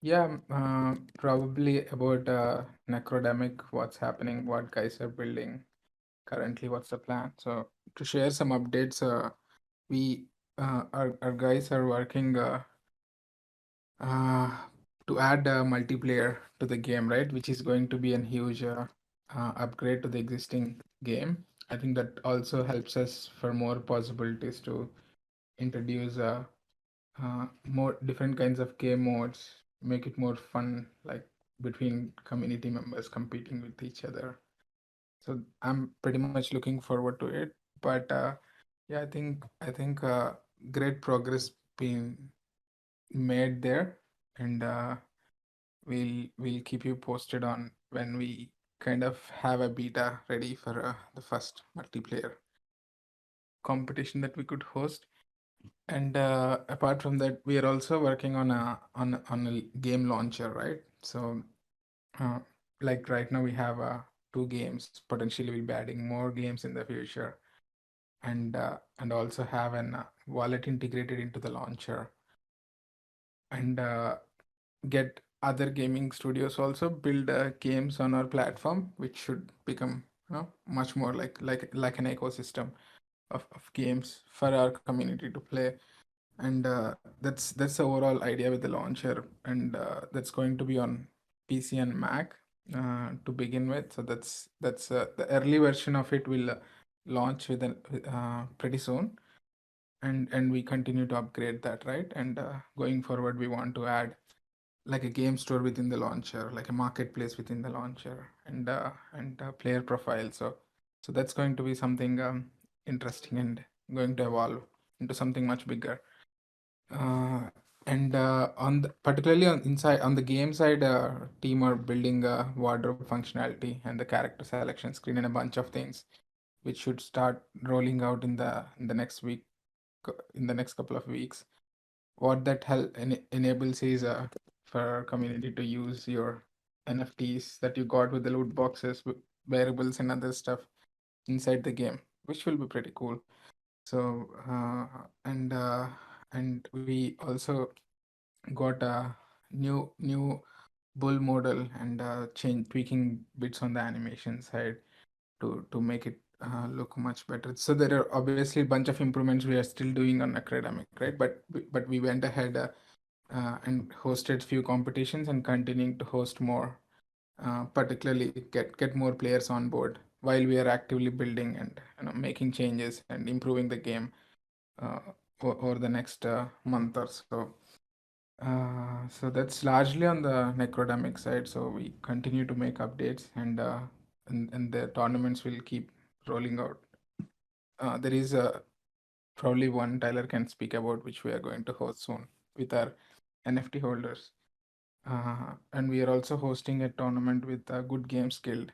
Yeah, probably about Necrodemic, what's happening, what guys are building currently, what's the plan. So to share some updates, we our guys are working uh, to add multiplayer to the game, right? Which is going to be a huge upgrade to the existing game. I think that also helps us for more possibilities to introduce more different kinds of game modes, make it more fun, like between community members competing with each other. So I'm pretty much looking forward to it. But yeah, I think great progress being made there, and we'll keep you posted on when we kind of have a beta ready for the first multiplayer competition that we could host. And apart from that, we are also working on a game launcher, right? So, uh, like right now, we have two games. Potentially, we'll be adding more games in the future, and also have an wallet integrated into the launcher, and get other gaming studios also build games on our platform, which should become much more like an ecosystem of games for our community to play. And that's the overall idea with the launcher, and that's going to be on PC and Mac to begin with. So that's the early version of it will launch within pretty soon, and we continue to upgrade that, right? And going forward, we want to add like a game store within the launcher, like a marketplace within the launcher, and player profile. So that's going to be something interesting and going to evolve into something much bigger. Uh, and on the, particularly on inside on the game side, team are building a wardrobe functionality and the character selection screen and a bunch of things, which should start rolling out in the next week, in the next couple of weeks. What that enables is for our community to use your NFTs that you got with the loot boxes, variables, and other stuff inside the game, which will be pretty cool. So and we also got a new bull model, and change tweaking bits on the animation side to make it look much better. So there are obviously a bunch of improvements we are still doing on academic, right? But we went ahead and hosted few competitions and continuing to host more, particularly get more players on board while we are actively building and making changes and improving the game uh, over the next month or so. So that's largely on the necrodemic side. So we continue to make updates, and the tournaments will keep rolling out. There is probably one Tyler can speak about, which we are going to host soon with our NFT holders. And we are also hosting a tournament with Good Games Guild,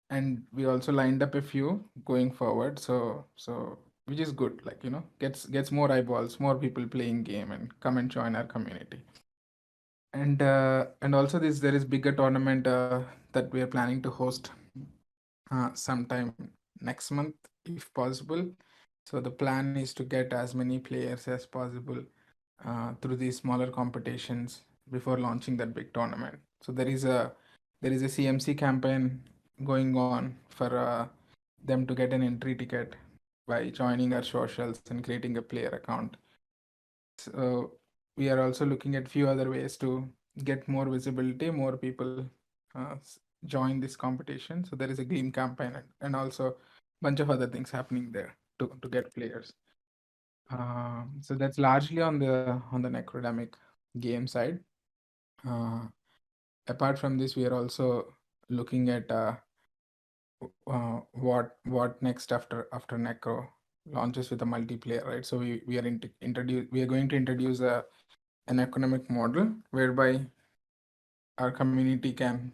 and we also lined up a few going forward. So which is good, like gets more eyeballs, more people playing game, and come and join our community. And also this there is bigger tournament that we are planning to host sometime next month if possible. So the plan is to get as many players as possible through these smaller competitions before launching that big tournament. So there is a CMC campaign going on for them to get an entry ticket by joining our socials and creating a player account. So we are also looking at few other ways to get more visibility, more people join this competition. So there is a Gleam campaign, and also bunch of other things happening there to get players. So that's largely on the Necrodemic game side. Uh, Apart from this, we are also looking at what next after Necro launches with a multiplayer, right? So we are going to introduce an economic model whereby our community can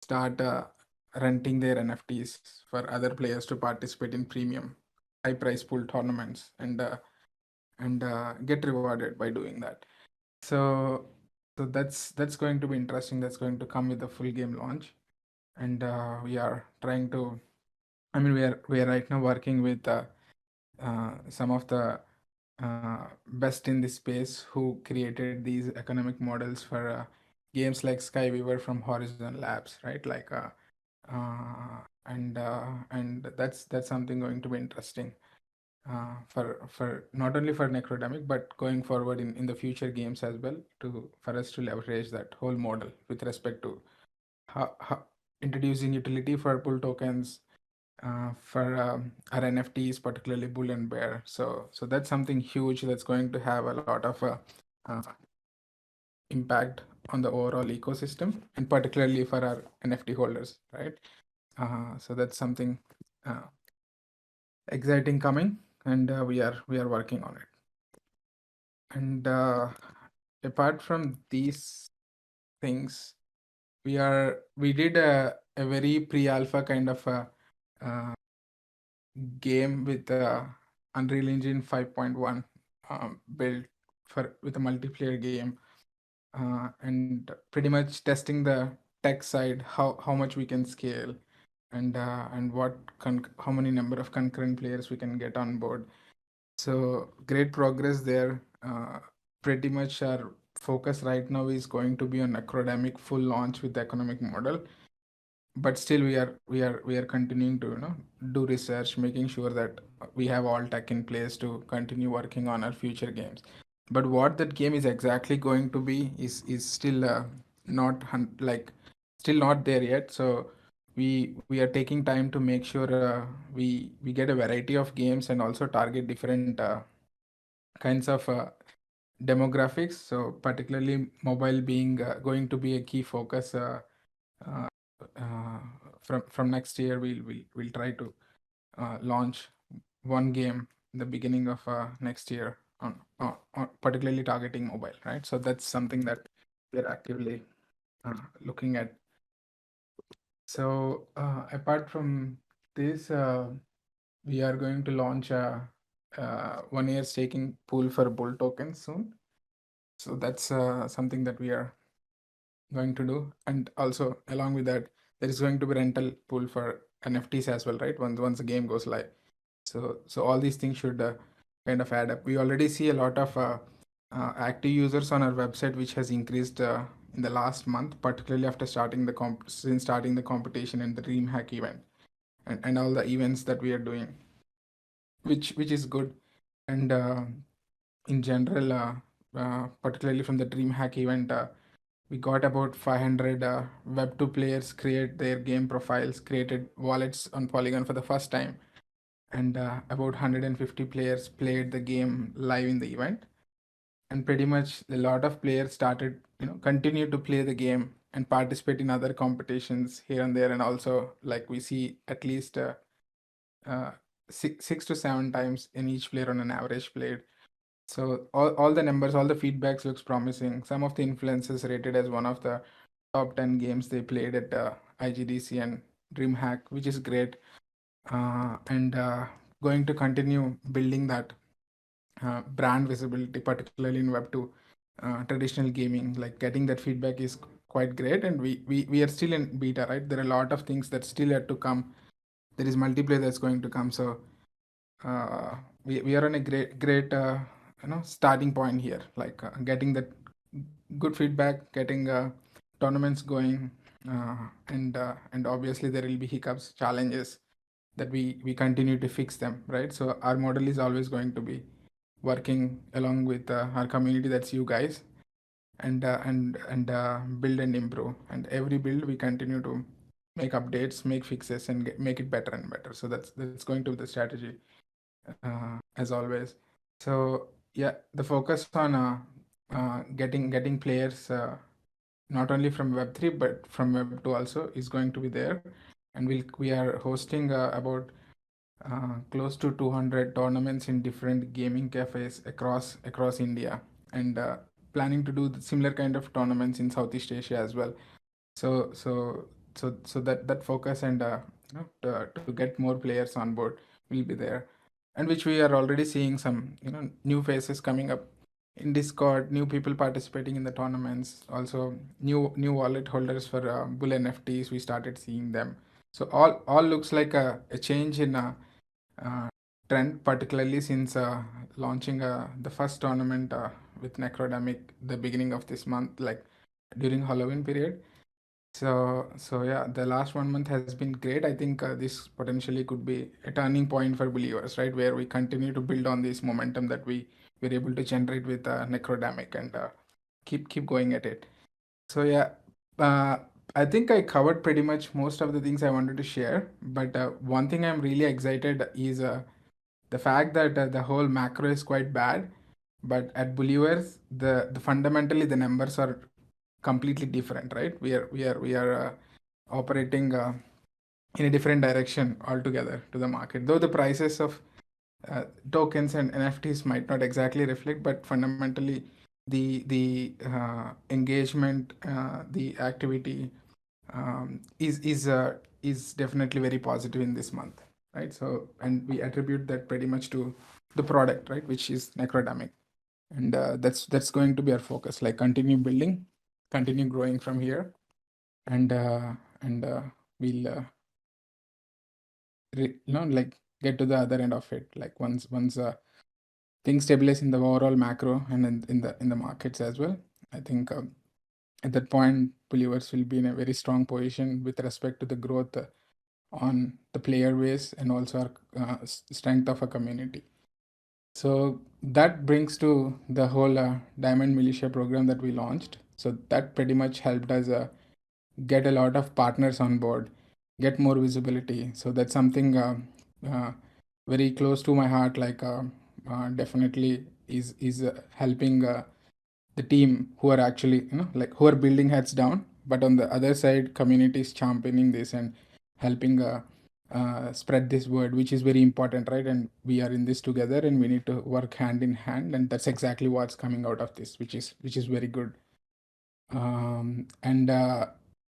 start renting their NFTs for other players to participate in premium high price pool tournaments, and get rewarded by doing that. So that's going to be interesting. That's going to come with the full game launch, and we are trying to. I mean, we are right now working with some of the best in this space who created these economic models for games like Skyweaver from Horizon Labs, right? And that's something going to be interesting for not only for Necrodemic but going forward in the future games as well, to for us to leverage that whole model with respect to how introducing utility for pull tokens for our NFTs, particularly Bull and Bear. So that's something huge that's going to have a lot of uh, impact on the overall ecosystem, and particularly for our NFT holders, right? So that's something uh, exciting coming, and we are working on it. And apart from these things, we did a very pre-alpha kind of uh, game with Unreal Engine 5.1 built for with a multiplayer game, and pretty much testing the tech side, how much we can scale, and how many number of concurrent players we can get on board. So great progress there. Pretty much our focus right now is going to be on academic full launch with the economic model, but still we are continuing to do research, making sure that we have all tech in place to continue working on our future games. But what that game is exactly going to be is still not like still not there yet. So we are taking time to make sure we get a variety of games and also target different kinds of demographics. So particularly mobile being going to be a key focus. Uh, uh, from next year, we'll try to launch one game in the beginning of next year on particularly targeting mobile, right? So that's something that we're actively looking at. So apart from this, we are going to launch a 1 year staking pool for bull tokens soon. So that's something that we are going to do. And also along with that, there is going to be rental pool for NFTs as well, right? Once the game goes live. So all these things should kind of add up. We already see a lot of active users on our website, which has increased in the last month, particularly after since starting the competition and the DreamHack event, and all the events that we are doing, which is good. And in general, particularly from the DreamHack event, we got about 500 Web2 players create their game profiles, created wallets on Polygon for the first time, and about 150 players played the game live in the event. And pretty much a lot of players started, continue to play the game and participate in other competitions here and there. And also, like we see at least uh, 6 to 7 times in each player on an average played. So all the numbers, all the feedbacks looks promising. Some of the influencers rated as one of the top 10 games they played at IGDC and DreamHack, which is great. And going to continue building that brand visibility, particularly in Web2 traditional gaming. Like getting that feedback is quite great, and we are still in beta, right? There are a lot of things that still yet to come. There is multiplayer that's going to come. So we are on a great starting point here, like getting that good feedback, getting tournaments going, and obviously there will be hiccups, challenges that we continue to fix them, right? So our model is always going to be working along with our community, that's you guys, and build and improve. And every build we continue to make updates, make fixes, and make it better and better. So that's going to be the strategy as always. So yeah, the focus on getting players not only from Web3 but from Web2 also is going to be there, and we are hosting about close to 200 tournaments in different gaming cafes across India, and planning to do the similar kind of tournaments in Southeast Asia as well. So that focus and to get more players on board will be there, and which we are already seeing some new faces coming up in Discord, new people participating in the tournaments, also new wallet holders for Bull NFTs. We started seeing them. So all looks like a change in trend, particularly since launching the first tournament with Necrodemic the beginning of this month, like during Halloween period. So yeah, the last 1 month has been great. I think this potentially could be a turning point for Believers, right? Where we continue to build on this momentum that we were able to generate with Necrodemic and keep going at it. So yeah, uh, I think I covered pretty much most of the things I wanted to share. But one thing I'm really excited is the fact that the whole macro is quite bad, but at Believers, the fundamentally the numbers are completely different, right? We are operating in a different direction altogether to the market. Though the prices of tokens and NFTs might not exactly reflect, but fundamentally the engagement, the activity is definitely very positive in this month, right? So, and we attribute that pretty much to the product, right, which is Necrodamic, and that's going to be our focus. Like continue building, continue growing from here, and we'll like get to the other end of it. Like once things stabilize in the overall macro and in the markets as well. I think at that point, Believers will be in a very strong position with respect to the growth on the player base and also our strength of a community. So that brings to the whole Diamond Militia program that we launched. So that pretty much helped us get a lot of partners on board, get more visibility. So that's something uh, very close to my heart. Like definitely is helping the team who are actually like who are building heads down, but on the other side, community is championing this and helping spread this word, which is very important, right? And we are in this together, and we need to work hand in hand, and that's exactly what's coming out of this, which is very good. And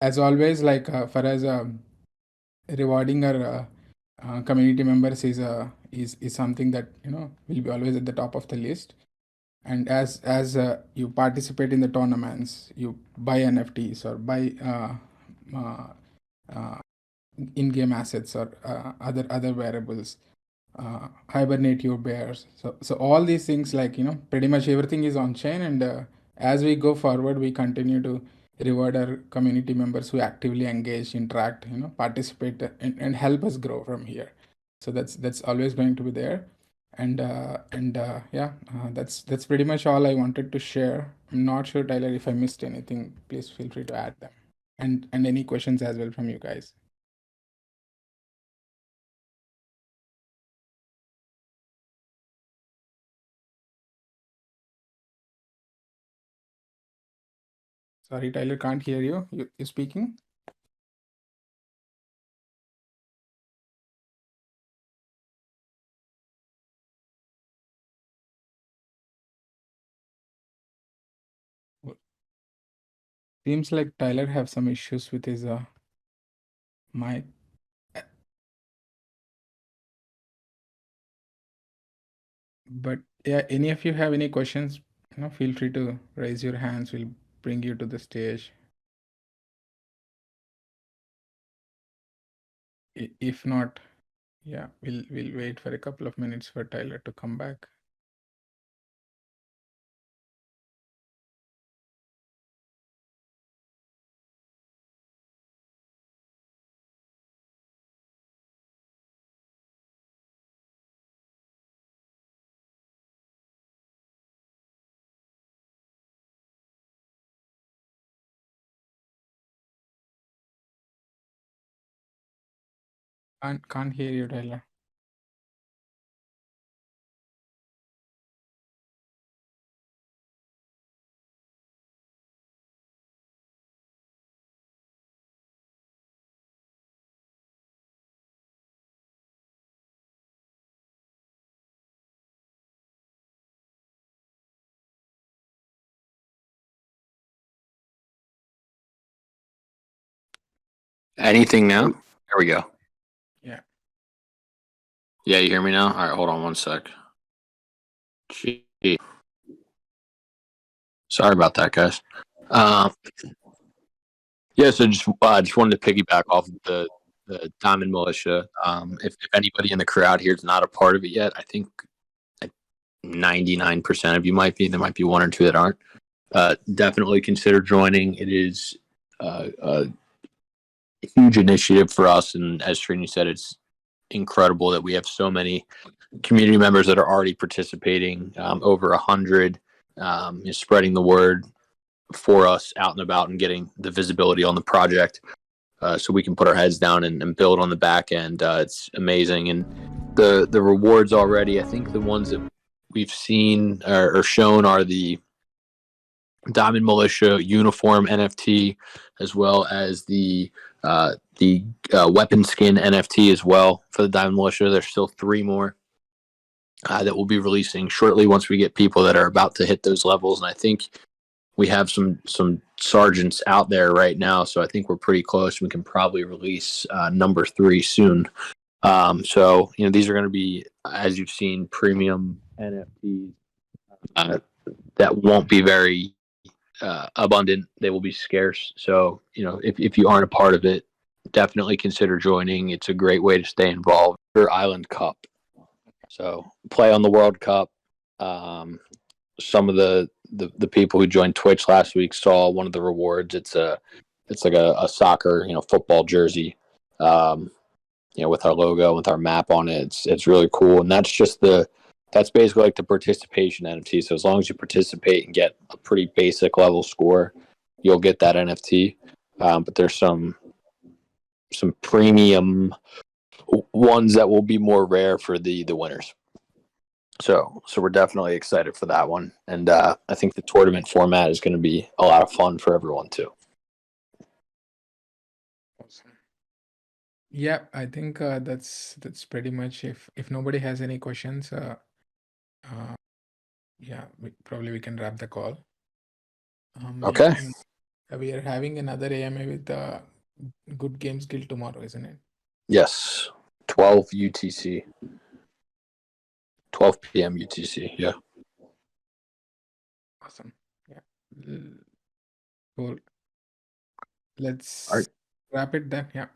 as always, like for us, rewarding our community members is something that will be always at the top of the list. And as you participate in the tournaments, you buy NFTs or buy uh, uh, in-game assets or other variables, hibernate your bears. So all these things, like pretty much everything is on chain, and as we go forward, we continue to reward our community members who actively engage, interact, participate, and help us grow from here. So that's always going to be there. And yeah, that's pretty much all I wanted to share. I'm not sure, Tyler, if I missed anything. Please feel free to add them, and any questions as well from you guys. Sorry, Tyler, can't hear you. You speaking? Seems like Tyler have some issues with his mic. But yeah, any of you have any questions, feel free to raise your hands. We'll bring you to the stage. If not, yeah, we'll wait for a couple of minutes for Tyler to come back. Can't hear you, Tyler. Anything now? There we go. Yeah. Yeah, you hear me now? All right, hold on one sec. Gee. Sorry about that, guys. Yeah, so just wanted to piggyback off the the Diamond Militia. If anybody in the crowd here is not a part of it yet, I think 99% of you might be. There might be one or two that aren't. Definitely consider joining. It is a huge initiative for us, and as Srini said, it's incredible that we have so many community members that are already participating. Over 100, is spreading the word for us out and about and getting the visibility on the project, so we can put our heads down and build on the back end. It's amazing, and the rewards already. I think the ones that we've seen or shown are the Diamond Militia uniform NFT, as well as the weapon skin NFT as well for the Diamond Militia. There's still 3 more that we'll be releasing shortly once we get people that are about to hit those levels. And I think we have some sergeants out there right now, so I think we're pretty close. We can probably release number 3 soon. So these are going to be, as you've seen, premium NFTs that won't be very abundant. They will be scarce. So if you aren't a part of it, definitely consider joining. It's a great way to stay involved. For Island Cup, so play on the World Cup. Some of the people who joined Twitch last week saw one of the rewards. It's like a soccer, football jersey, with our logo, with our map on it. It's really cool, and that's basically like the participation NFT. So as long as you participate and get a pretty basic level score, you'll get that NFT. But there's some premium ones that will be more rare for the winners. So we're definitely excited for that one, and I think the tournament format is going to be a lot of fun for everyone too. Awesome. Yeah, I think that's pretty much. If nobody has any questions, yeah, we can wrap the call. Okay. Yeah, and we are having another AMA with Good Games Guild tomorrow, isn't it? Yes, 12 UTC. 12 p.m. UTC, yeah. Awesome. Yeah. Cool. Let's All right. wrap it then. Yeah.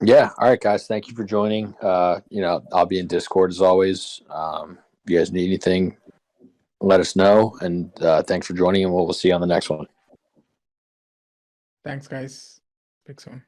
Yeah. All right, guys. Thank you for joining. I'll be in Discord as always. If you guys need anything, let us know. And thanks for joining, and we'll see you on the next one. Thanks, guys. Speak soon.